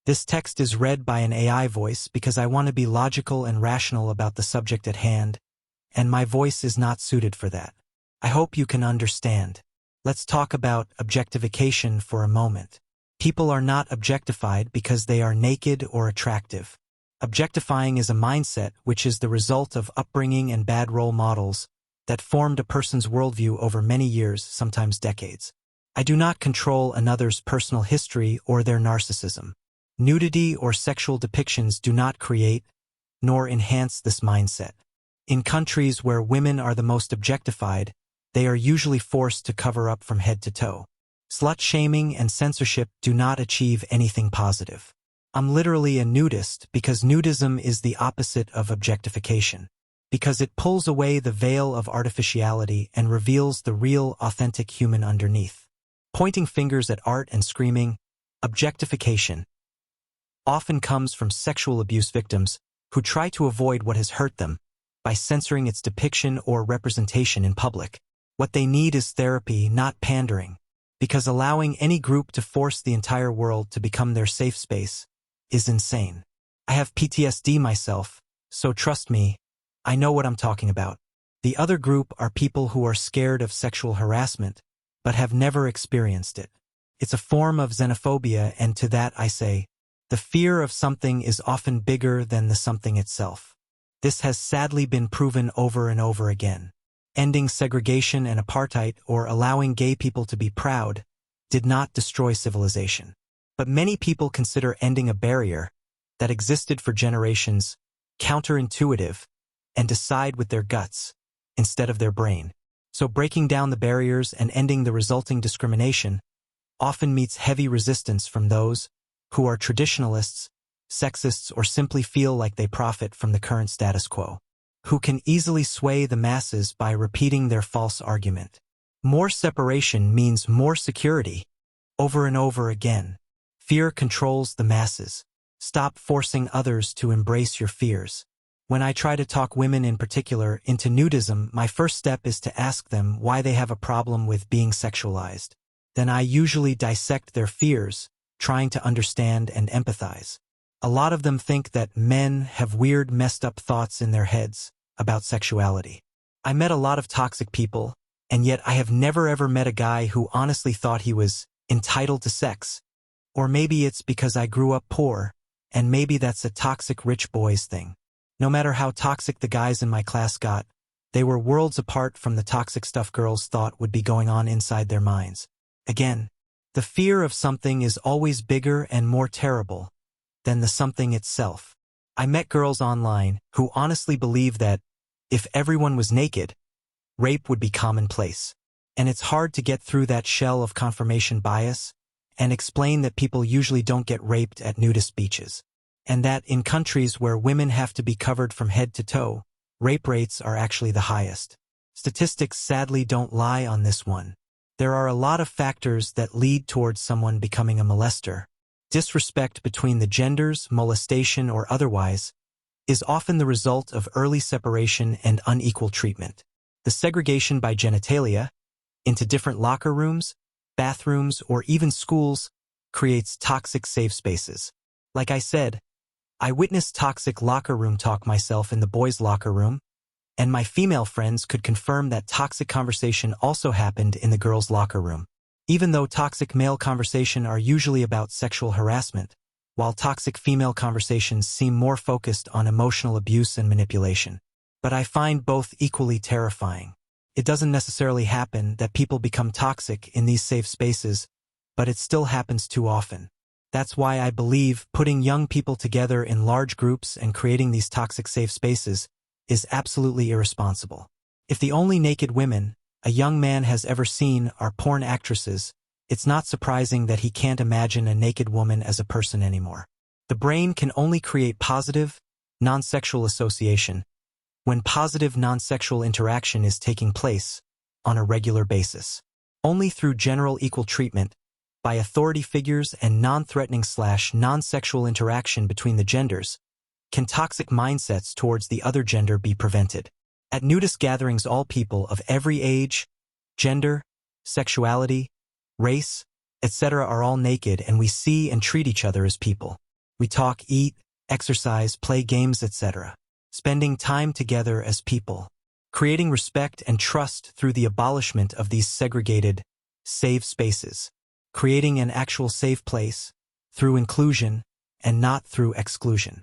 This text is read by an AI voice because I want to be logical and rational about the subject at hand, and my voice is not suited for that. I hope you can understand. Let's talk about objectification for a moment. People are not objectified because they are naked or attractive. Objectifying is a mindset which is the result of upbringing and bad role models that formed a person's worldview over many years, sometimes decades. I do not control another's personal history or their narcissism. Nudity or sexual depictions do not create nor enhance this mindset. In countries where women are the most objectified, they are usually forced to cover up from head to toe. Slut-shaming and censorship do not achieve anything positive. I'm literally a nudist because nudism is the opposite of objectification, because it pulls away the veil of artificiality and reveals the real, authentic human underneath. Pointing fingers at art and screaming, objectification, often comes from sexual abuse victims who try to avoid what has hurt them by censoring its depiction or representation in public. What they need is therapy, not pandering, because allowing any group to force the entire world to become their safe space is insane. I have PTSD myself, so trust me, I know what I'm talking about. The other group are people who are scared of sexual harassment, but have never experienced it. It's a form of xenophobia, and to that I say, the fear of something is often bigger than the something itself. This has sadly been proven over and over again. Ending segregation and apartheid or allowing gay people to be proud did not destroy civilization. But many people consider ending a barrier that existed for generations counterintuitive and decide with their guts instead of their brain. So breaking down the barriers and ending the resulting discrimination often meets heavy resistance from those who are traditionalists, sexists, or simply feel like they profit from the current status quo, who can easily sway the masses by repeating their false argument. More separation means more security, over and over again. Fear controls the masses. Stop forcing others to embrace your fears. When I try to talk women in particular into nudism, my first step is to ask them why they have a problem with being sexualized. Then I usually dissect their fears, trying to understand and empathize. A lot of them think that men have weird, messed up thoughts in their heads about sexuality. I met a lot of toxic people, and yet I have never ever met a guy who honestly thought he was entitled to sex. Or maybe it's because I grew up poor, and maybe that's a toxic rich boys thing. No matter how toxic the guys in my class got, they were worlds apart from the toxic stuff girls thought would be going on inside their minds. Again, the fear of something is always bigger and more terrible than the something itself. I met girls online who honestly believe that if everyone was naked, rape would be commonplace. And it's hard to get through that shell of confirmation bias and explain that people usually don't get raped at nudist beaches, and that in countries where women have to be covered from head to toe, rape rates are actually the highest. Statistics sadly don't lie on this one. There are a lot of factors that lead towards someone becoming a molester. Disrespect between the genders, molestation or otherwise, is often the result of early separation and unequal treatment. The segregation by genitalia into different locker rooms, bathrooms, or even schools creates toxic safe spaces. Like I said, I witnessed toxic locker room talk myself in the boys' locker room, and my female friends could confirm that toxic conversation also happened in the girls' locker room. Even though toxic male conversation are usually about sexual harassment, while toxic female conversations seem more focused on emotional abuse and manipulation. But I find both equally terrifying. It doesn't necessarily happen that people become toxic in these safe spaces, but it still happens too often. That's why I believe putting young people together in large groups and creating these toxic safe spaces is absolutely irresponsible. If the only naked women a young man has ever seen are porn actresses, it's not surprising that he can't imagine a naked woman as a person anymore. The brain can only create positive, non-sexual association when positive non-sexual interaction is taking place on a regular basis. Only through general equal treatment, by authority figures and non-threatening/non-sexual interaction between the genders, can toxic mindsets towards the other gender be prevented. At nudist gatherings, all people of every age, gender, sexuality, race, etc. are all naked, and we see and treat each other as people. We talk, eat, exercise, play games, etc. Spending time together as people. Creating respect and trust through the abolishment of these segregated, safe spaces. Creating an actual safe place through inclusion and not through exclusion.